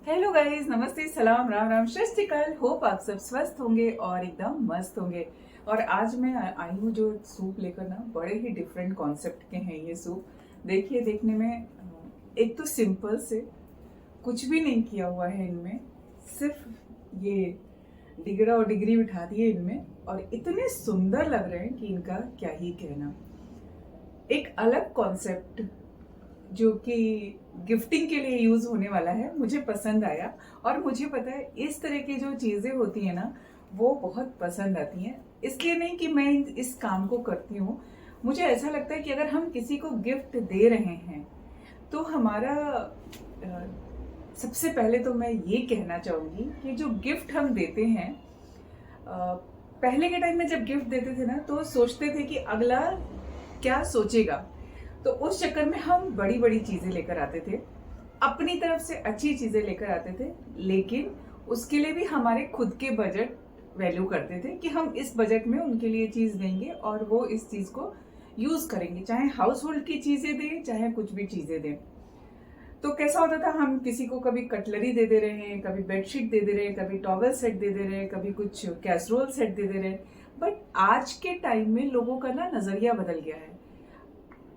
Hello guys, नमस्ते, सलाम, राम राम, सत श्री अकाल। होप आप सब स्वस्थ होंगे और एकदम मस्त होंगे। और आज मैं आई हूँ जो सूप लेकर ना, बड़े ही डिफरेंट कॉन्सेप्ट के हैं ये सूप। देखिए, देखने में एक तो सिंपल से कुछ भी नहीं किया हुआ है इनमें, सिर्फ ये डिगरा और डिग्री बिठा दिए इनमें और इतने सुंदर लग रहे हैं कि इनका क्या ही कहना। एक अलग कॉन्सेप्ट जो कि गिफ्टिंग के लिए यूज होने वाला है, मुझे पसंद आया। और मुझे पता है इस तरह की जो चीजें होती है ना, वो बहुत पसंद आती हैं। इसलिए नहीं कि मैं इस काम को करती हूँ, मुझे ऐसा लगता है कि अगर हम किसी को गिफ्ट दे रहे हैं तो हमारा सबसे पहले तो मैं ये कहना चाहूंगी कि जो गिफ्ट हम देते हैं, पहले के टाइम में जब गिफ्ट देते थे ना, तो सोचते थे कि अगला क्या सोचेगा। तो उस चक्कर में हम बड़ी बड़ी चीजें लेकर आते थे, अपनी तरफ से अच्छी चीजें लेकर आते थे, लेकिन उसके लिए भी हमारे खुद के बजट वैल्यू करते थे कि हम इस बजट में उनके लिए चीज देंगे और वो इस चीज को यूज करेंगे, चाहे हाउस होल्ड की चीजें दें, चाहे कुछ भी चीजें दें। तो कैसा होता था, हम किसी को कभी कटलरी दे दे रहे हैं, कभी बेडशीट दे दे रहे हैं, कभी टॉवल सेट दे दे रहे हैं, कभी कुछ कैसरोल सेट दे दे रहे हैं। बट आज के टाइम में लोगों का ना नजरिया बदल गया है।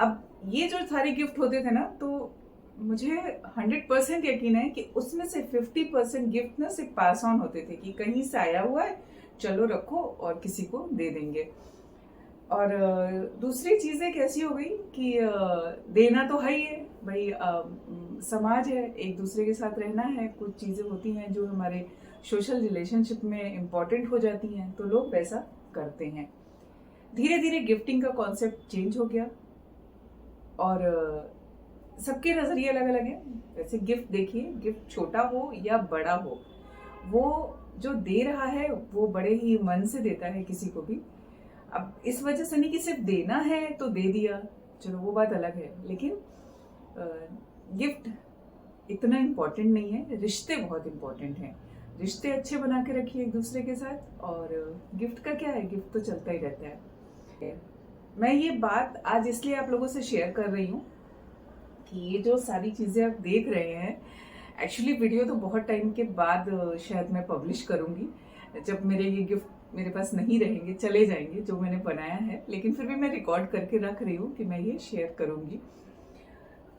अब ये जो सारे गिफ्ट होते थे ना, तो मुझे 100% यकीन है कि उसमें से 50% गिफ्ट ना सिर्फ पास ऑन होते थे कि कहीं से आया हुआ है, चलो रखो और किसी को दे देंगे। और दूसरी चीजें कैसी हो गई कि देना तो है ही है भाई, समाज है, एक दूसरे के साथ रहना है, कुछ चीजें होती हैं जो हमारे सोशल रिलेशनशिप में इम्पोर्टेंट हो जाती हैं, तो लोग वैसा करते हैं। धीरे धीरे गिफ्टिंग का कॉन्सेप्ट चेंज हो गया और सबके नजरिए अलग अलग हैं। वैसे गिफ्ट देखिए, गिफ्ट छोटा हो या बड़ा हो, वो जो दे रहा है वो बड़े ही मन से देता है किसी को भी। अब इस वजह से नहीं कि सिर्फ देना है तो दे दिया, चलो वो बात अलग है, लेकिन गिफ्ट इतना इम्पोर्टेंट नहीं है, रिश्ते बहुत इम्पोर्टेंट हैं। रिश्ते अच्छे बना के रखिए एक दूसरे के साथ, और गिफ्ट का क्या है, गिफ्ट तो चलता ही रहता है। मैं ये बात आज इसलिए आप लोगों से शेयर कर रही हूँ कि ये जो सारी चीजें आप देख रहे हैं, एक्चुअली वीडियो तो बहुत टाइम के बाद शायद मैं पब्लिश करूंगी, जब मेरे ये गिफ्ट मेरे पास नहीं रहेंगे, चले जाएंगे जो मैंने बनाया है, लेकिन फिर भी मैं रिकॉर्ड करके रख रही हूँ कि मैं ये शेयर करूंगी।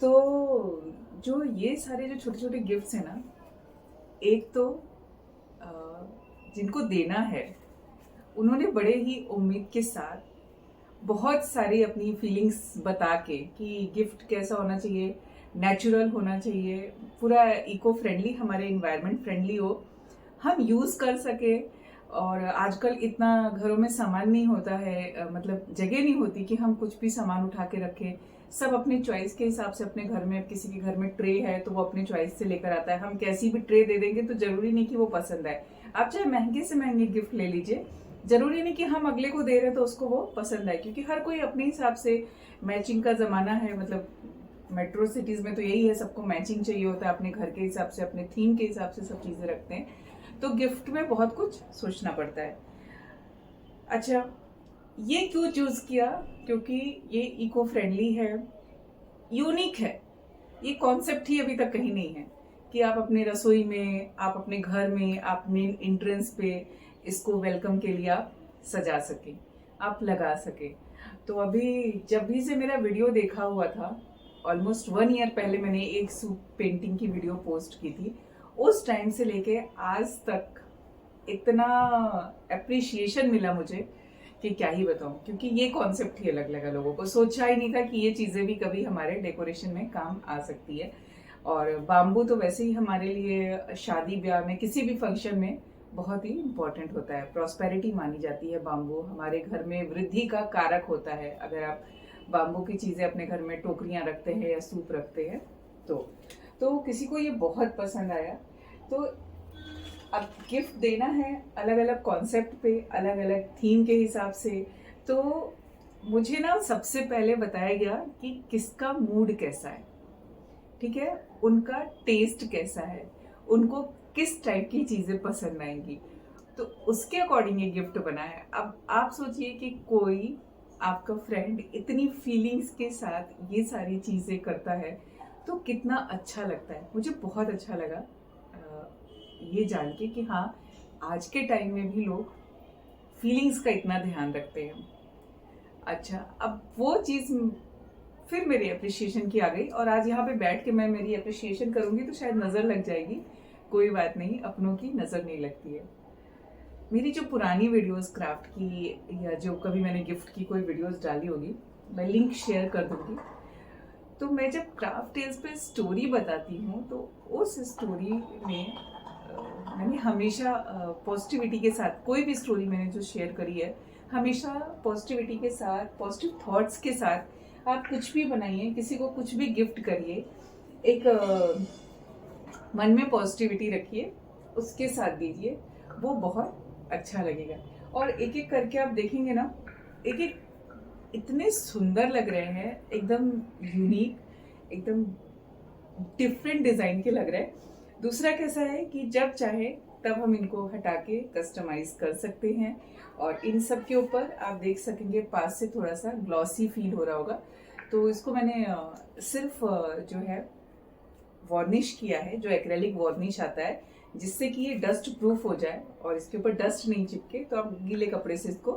तो जो ये सारे जो छोटे छोटे गिफ्ट्स हैं ना, एक तो अ, जिनको देना है उन्होंने बड़े ही उम्मीद के साथ बहुत सारी अपनी फीलिंग्स बता के कि गिफ्ट कैसा होना चाहिए, नेचुरल होना चाहिए, पूरा इको फ्रेंडली, हमारे इन्वायरमेंट फ्रेंडली हो, हम यूज कर सके। और आजकल इतना घरों में सामान नहीं होता है, मतलब जगह नहीं होती कि हम कुछ भी सामान उठा के रखें। सब अपनी चॉइस के हिसाब से अपने घर में, किसी के घर में ट्रे है तो वो अपनी चॉइस से लेकर आता है, हम कैसी भी ट्रे दे देंगे तो जरूरी नहीं कि वो पसंद आए। आप चाहे महंगे से महंगे गिफ्ट ले लीजिए, जरूरी नहीं कि हम अगले को दे रहे तो उसको वो पसंद आए, क्योंकि हर कोई अपने हिसाब से, मैचिंग का जमाना है, मतलब मेट्रो सिटीज में तो यही है, सबको मैचिंग चाहिए होता है, अपने घर के हिसाब से, अपने थीम के हिसाब से सब चीजें रखते हैं। तो गिफ्ट में बहुत कुछ सोचना पड़ता है। अच्छा, ये क्यों चूज किया? क्योंकि ये इको फ्रेंडली है, यूनिक है। ये कॉन्सेप्ट ही अभी तक कहीं नहीं है कि आप अपने रसोई में, आप अपने घर में, आप मेन एंट्रेंस पे इसको वेलकम के लिए आप सजा सके, आप लगा सके। तो अभी जब भी से मेरा वीडियो देखा हुआ था, ऑलमोस्ट 1 ईयर पहले मैंने एक सूप पेंटिंग की वीडियो पोस्ट की थी, उस टाइम से लेके आज तक इतना अप्रिशिएशन मिला मुझे कि क्या ही बताऊं। क्योंकि ये कॉन्सेप्ट ही अलग लगा लोगों को, सोचा ही नहीं था कि ये चीजें भी कभी हमारे डेकोरेशन में काम आ सकती है। और बाम्बू तो वैसे ही हमारे लिए शादी ब्याह में, किसी भी फंक्शन में बहुत ही इम्पोर्टेंट होता है, प्रॉस्पेरिटी मानी जाती है। बाम्बू हमारे घर में वृद्धि का कारक होता है। अगर आप बाम्बू की चीजें अपने घर में, टोकरियां रखते हैं या सूप रखते हैं तो किसी को ये बहुत पसंद आया। तो अब गिफ्ट देना है अलग अलग कॉन्सेप्ट पे, अलग अलग थीम के हिसाब से। तो मुझे ना सबसे पहले बताया गया कि किसका मूड कैसा है, ठीक है, उनका टेस्ट कैसा है, उनको किस टाइप की चीजें पसंद आएंगी, तो उसके अकॉर्डिंग ये गिफ्ट बना है। अब आप सोचिए कि कोई आपका फ्रेंड इतनी फीलिंग्स के साथ ये सारी चीजें करता है तो कितना अच्छा लगता है। मुझे बहुत अच्छा लगा ये जान के कि हाँ, आज के टाइम में भी लोग फीलिंग्स का इतना ध्यान रखते हैं। अच्छा, अब वो चीज़ फिर मेरी अप्रिशिएशन की आ गई, और आज यहाँ पे बैठ के मैं मेरी अप्रिशिएशन करूँगी तो शायद नज़र लग जाएगी। कोई बात नहीं, अपनों की नज़र नहीं लगती है। मेरी जो पुरानी वीडियोस क्राफ्ट की या जो कभी मैंने गिफ्ट की कोई वीडियोस डाली होगी, मैं लिंक शेयर कर दूँगी। तो मैं जब क्राफ्ट टेल्स पे स्टोरी बताती हूँ तो उस स्टोरी में मैंने हमेशा पॉजिटिविटी के साथ, कोई भी स्टोरी मैंने जो शेयर करी है, हमेशा पॉजिटिविटी के साथ, पॉजिटिव थॉट्स के साथ आप कुछ भी बनाइए, किसी को कुछ भी गिफ्ट करिए, एक मन में पॉजिटिविटी रखिए, उसके साथ दीजिए, वो बहुत अच्छा लगेगा। और एक एक करके आप देखेंगे ना, एक एक इतने सुंदर लग रहे हैं, एकदम यूनिक, एकदम डिफरेंट डिजाइन के लग रहे हैं। दूसरा कैसा है कि जब चाहे तब हम इनको हटा के कस्टमाइज कर सकते हैं, और इन सब के ऊपर आप देख सकेंगे पास से थोड़ा सा ग्लॉसी फील हो रहा होगा। तो इसको मैंने सिर्फ जो है वार्निश किया है, जो एक्रेलिक वार्निश आता है, जिससे कि ये डस्ट प्रूफ हो जाए और इसके ऊपर डस्ट नहीं चिपके। तो आप गीले कपड़े से इसको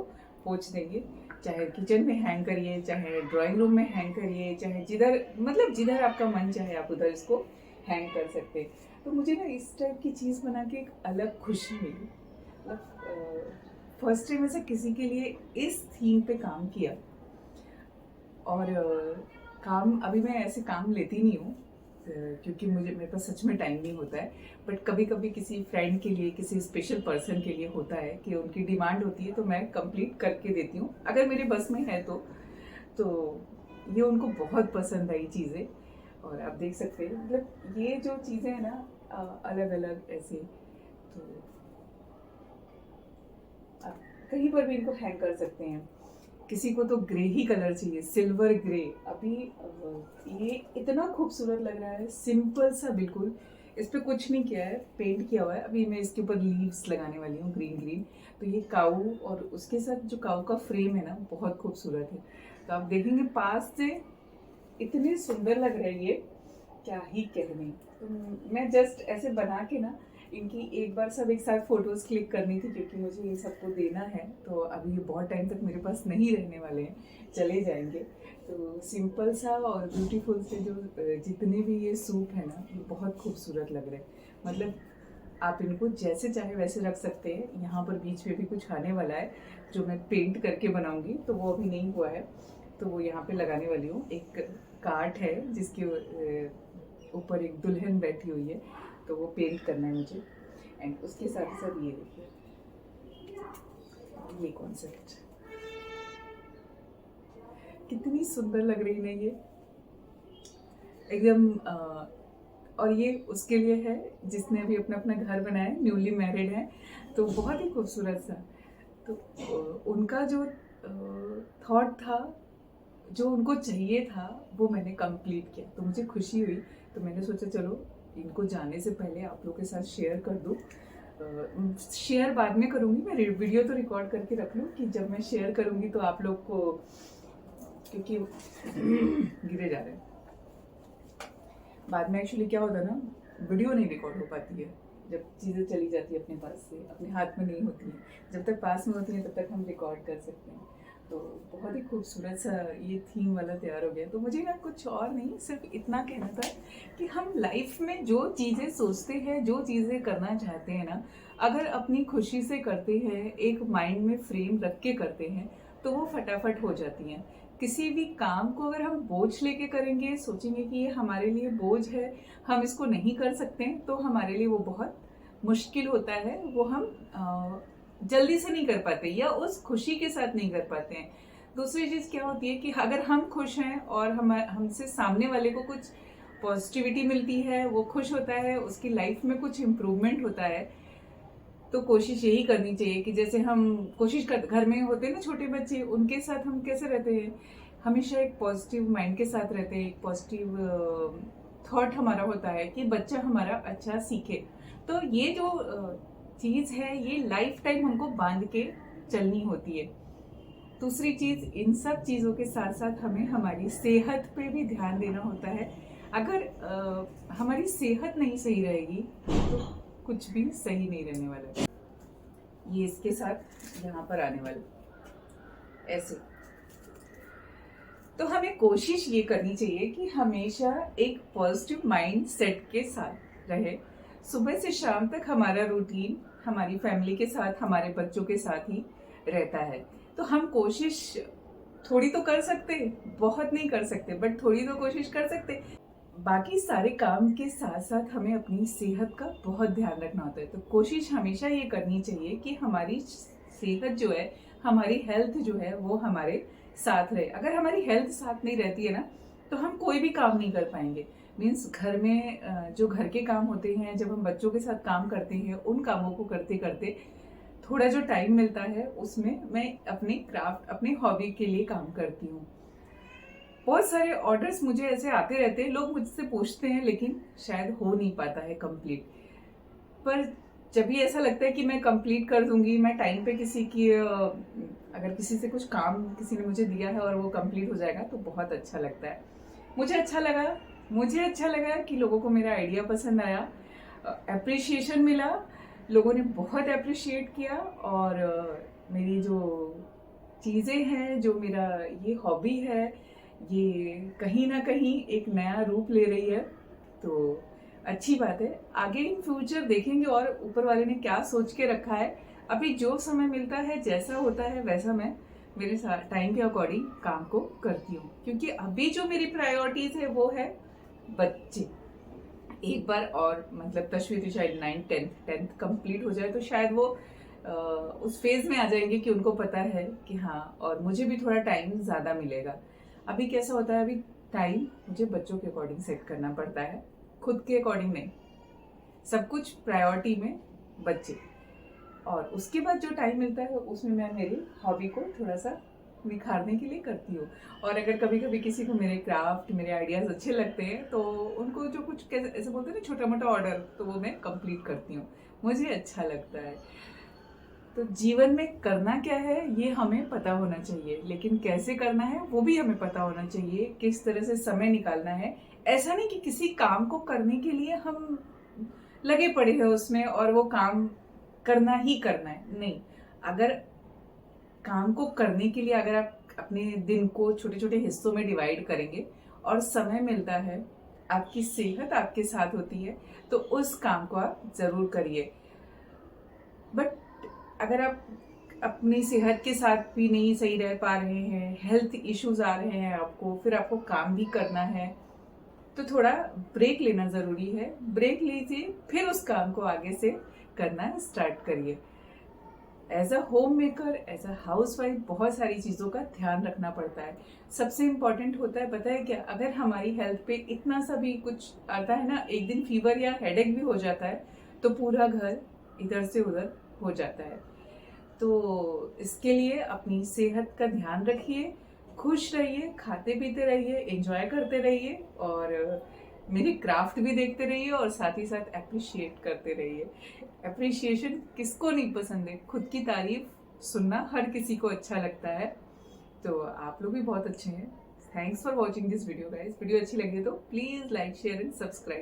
पोंछ देंगे, चाहे किचन में हैंग करिए, चाहे ड्राइंग रूम में हैंग करिए, चाहे जिधर, मतलब जिधर आपका मन चाहे आप उधर इसको हैंग कर सकते हैं। तो मुझे ना इस टाइप की चीज़ बना के एक अलग खुशी मिली। मतलब फर्स्ट टाइम ऐसा किसी के लिए इस थीम पे काम किया, और काम अभी मैं ऐसे काम लेती नहीं हूँ क्योंकि मेरे पास सच में टाइम नहीं होता है। बट कभी कभी किसी फ्रेंड के लिए, किसी स्पेशल पर्सन के लिए होता है कि उनकी डिमांड होती है, तो मैं कंप्लीट करके देती हूँ अगर मेरे बस में है तो ये उनको बहुत पसंद आई चीज़ें। और आप देख सकते हैं, मतलब ये जो चीज़ें हैं ना अलग अलग ऐसे, तो आप कहीं पर भी इनको हैंग कर सकते हैं। किसी को तो ग्रे ही कलर चाहिए, सिल्वर ग्रे। अभी ये इतना खूबसूरत लग रहा है, सिंपल सा बिल्कुल, इस पे कुछ नहीं किया है, पेंट किया हुआ है। अभी मैं इसके ऊपर लीव्स लगाने वाली हूँ ग्रीन ग्रीन। तो ये काऊ और उसके साथ जो काऊ का फ्रेम है ना, बहुत खूबसूरत है। तो आप देखेंगे पास से इतने सुंदर लग रहे हैं, ये क्या ही कहने। तो मैं जस्ट ऐसे बना के ना इनकी एक बार सब एक साथ फोटोज़ क्लिक करनी थी, क्योंकि मुझे इन सबको देना है। तो अभी ये बहुत टाइम तक मेरे पास नहीं रहने वाले हैं, चले जाएंगे। तो सिंपल सा और ब्यूटीफुल से जो जितने भी ये सूप है ना, ये बहुत खूबसूरत लग रहे हैं। मतलब आप इनको जैसे चाहे वैसे रख सकते हैं। यहाँ पर बीच में भी कुछ आने वाला है जो मैं पेंट करके बनाऊंगी, तो वो अभी नहीं हुआ है, तो वो यहाँ पे लगाने वाली हूँ। एक कार्ट है जिसके ऊपर एक दुल्हन बैठी हुई है, तो वो पेंट करना है मुझे। एंड उसके साथ साथ ये देखिए, ये कॉन्सेप्ट कितनी सुंदर लग रही है ये एकदम। और ये उसके लिए है जिसने अभी अपना अपना घर बनाया है, न्यूली मैरिड है, तो बहुत ही खूबसूरत सा। तो उनका जो थॉट था, जो उनको चाहिए था, वो मैंने कंप्लीट किया। तो मुझे खुशी हुई, तो मैंने सोचा चलो इनको जाने से पहले आप लोग के साथ शेयर कर दूँ। शेयर बाद में करूँगी, मैं वीडियो तो रिकॉर्ड करके रख लूँ कि जब मैं शेयर करूँगी तो आप लोग को, क्योंकि गिरे जा रहे हैं बाद में। एक्चुअली क्या होता है ना, वीडियो नहीं रिकॉर्ड हो पाती है जब चीज़ें चली जाती है अपने पास से, अपने हाथ में नहीं होती हैं। जब तक पास में होती हैं तब तक हम रिकॉर्ड कर सकते हैं। तो बहुत ही खूबसूरत सा ये थीम वाला तैयार हो गया। तो मुझे ना कुछ और नहीं, सिर्फ इतना कहना था कि हम लाइफ में जो चीज़ें सोचते हैं, जो चीज़ें करना चाहते हैं ना, अगर अपनी खुशी से करते हैं, एक माइंड में फ्रेम रख के करते हैं, तो वो फटाफट हो जाती हैं। किसी भी काम को अगर हम बोझ लेके करेंगे, सोचेंगे कि ये हमारे लिए बोझ है, हम इसको नहीं कर सकते हैं, तो हमारे लिए वो बहुत मुश्किल होता है। वो हम जल्दी से नहीं कर पाते या उस खुशी के साथ नहीं कर पाते हैं। दूसरी चीज़ क्या होती है कि अगर हम खुश हैं और हमसे सामने वाले को कुछ पॉजिटिविटी मिलती है, वो खुश होता है, उसकी लाइफ में कुछ इम्प्रूवमेंट होता है, तो कोशिश यही करनी चाहिए कि जैसे हम कोशिश कर, घर में होते हैं ना छोटे बच्चे, उनके साथ हम कैसे रहते हैं, हमेशा एक पॉजिटिव माइंड के साथ रहते हैं, एक पॉजिटिव थॉट हमारा होता है कि बच्चा हमारा अच्छा सीखे। तो ये जो चीज़ है, ये लाइफ टाइम हमको बांध के चलनी होती है। दूसरी चीज़, इन सब चीज़ों के साथ साथ हमें हमारी सेहत पे भी ध्यान देना होता है। अगर हमारी सेहत नहीं सही रहेगी तो कुछ भी सही नहीं रहने वाला। ये इसके साथ यहाँ पर आने वाला ऐसे। तो हमें कोशिश ये करनी चाहिए कि हमेशा एक पॉजिटिव माइंड सेट के साथ रहे। सुबह से शाम तक हमारा रूटीन हमारी फैमिली के साथ, हमारे बच्चों के साथ ही रहता है। तो हम कोशिश थोड़ी तो कर सकते, बहुत नहीं कर सकते, बट थोड़ी तो कोशिश कर सकते। बाकी सारे काम के साथ साथ हमें अपनी सेहत का बहुत ध्यान रखना होता है। तो कोशिश हमेशा ये करनी चाहिए कि हमारी सेहत जो है, हमारी हेल्थ जो है वो हमारे साथ रहे। अगर हमारी हेल्थ साथ नहीं रहती है ना, तो हम कोई भी काम नहीं कर पाएंगे। मीन्स घर में जो घर के काम होते हैं, जब हम बच्चों के साथ काम करते हैं, उन कामों को करते करते थोड़ा जो टाइम मिलता है उसमें मैं अपनी क्राफ्ट, अपनी हॉबी के लिए काम करती हूँ। बहुत सारे ऑर्डर्स मुझे ऐसे आते रहते हैं, लोग मुझसे पूछते हैं, लेकिन शायद हो नहीं पाता है कंप्लीट। पर जब भी ऐसा लगता है कि मैं कंप्लीट कर दूंगी, मैं टाइम पे किसी की अगर किसी से कुछ काम किसी ने मुझे दिया है और वो कंप्लीट हो जाएगा तो बहुत अच्छा लगता है। मुझे अच्छा लगा कि लोगों को मेरा आइडिया पसंद आया, अप्रिशिएशन मिला, लोगों ने बहुत अप्रिशिएट किया। और मेरी जो चीज़ें हैं, जो मेरा ये हॉबी है, ये कहीं ना कहीं एक नया रूप ले रही है। तो अच्छी बात है। आगे इन फ्यूचर देखेंगे और ऊपर वाले ने क्या सोच के रखा है। अभी जो समय मिलता है, जैसा होता है वैसा मैं मेरे टाइम के अकॉर्डिंग काम को करती हूँ, क्योंकि अभी जो मेरी प्रायोरिटीज है वो है बच्चे। एक बार और मतलब तशवी चाइल्ड 9th-10th कंप्लीट हो जाए तो शायद वो उस फेज में आ जाएंगे कि उनको पता है कि हाँ, और मुझे भी थोड़ा टाइम ज्यादा मिलेगा। अभी कैसा होता है, अभी टाइम मुझे बच्चों के अकॉर्डिंग सेट करना पड़ता है, खुद के अकॉर्डिंग नहीं। सब कुछ प्रायोरिटी में बच्चे, और उसके बाद जो टाइम मिलता है उसमें मैं मेरी हॉबी को थोड़ा सा निखारने के लिए करती हूँ। और अगर कभी कभी किसी को मेरे क्राफ्ट, मेरे आइडियाज अच्छे लगते हैं तो उनको जो कुछ ऐसे बोलते हैं ना, छोटा मोटा ऑर्डर, तो वो मैं कंप्लीट करती हूँ। मुझे अच्छा लगता है। तो जीवन में करना क्या है ये हमें पता होना चाहिए, लेकिन कैसे करना है वो भी हमें पता होना चाहिए, किस तरह से समय निकालना है। ऐसा नहीं कि किसी काम को करने के लिए हम लगे पड़े हैं उसमें और वो काम करना ही करना है, नहीं। अगर काम को करने के लिए अगर आप अपने दिन को छोटे छोटे हिस्सों में डिवाइड करेंगे और समय मिलता है, आपकी सेहत आपके साथ होती है, तो उस काम को आप जरूर करिए। बट अगर आप अपनी सेहत के साथ भी नहीं सही रह पा रहे हैं, हेल्थ इश्यूज आ रहे हैं आपको, फिर आपको काम भी करना है, तो थोड़ा ब्रेक लेना जरूरी है। ब्रेक लीजिए, फिर उस काम को आगे से करना स्टार्ट करिए। As a homemaker, as a housewife बहुत सारी चीज़ों का ध्यान रखना पड़ता है। सबसे इम्पोर्टेंट होता है, पता है क्या, अगर हमारी हेल्थ पे इतना सा भी कुछ आता है ना, एक दिन फीवर या हेडेक भी हो जाता है तो पूरा घर इधर से उधर हो जाता है। तो इसके लिए अपनी सेहत का ध्यान रखिए, खुश रहिए, खाते पीते रहिए, एंजॉय करते रहिए, और मेरे क्राफ्ट भी देखते रहिए, और साथ ही साथ अप्रिशिएट करते रहिए। अप्रिशिएशन किसको नहीं पसंद है, खुद की तारीफ सुनना हर किसी को अच्छा लगता है। तो आप लोग भी बहुत अच्छे हैं। Thanks for watching this video guys. Video अच्छी लगी तो please like, share and subscribe.